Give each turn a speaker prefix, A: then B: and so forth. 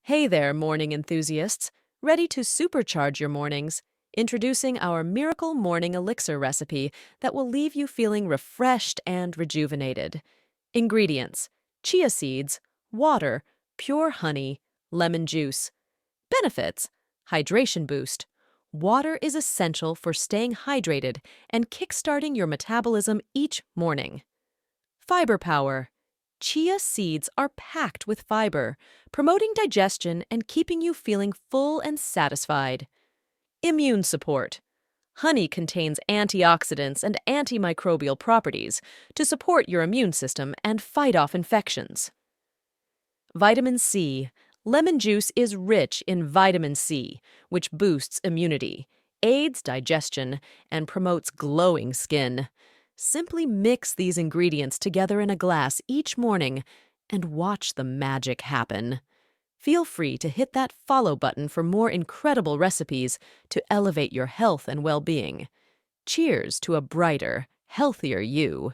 A: Hey there, morning enthusiasts. Ready to supercharge your mornings? Introducing our Miracle Morning Elixir recipe that will leave you feeling refreshed and rejuvenated. Ingredients: chia seeds, water, pure honey, lemon juice. Benefits: hydration boost. Water is essential for staying hydrated and kickstarting your metabolism each morning. Fiber power. Chia seeds are packed with fiber, promoting digestion and keeping you feeling full and satisfied. Immune support. Honey contains antioxidants and antimicrobial properties to support your immune system and fight off infections. Vitamin C. Lemon juice is rich in vitamin C, which boosts immunity, aids digestion, and promotes glowing skin. Simply mix these ingredients together in a glass each morning and watch the magic happen. Feel free to hit that follow button for more incredible recipes to elevate your health and well-being. Cheers to a brighter, healthier you.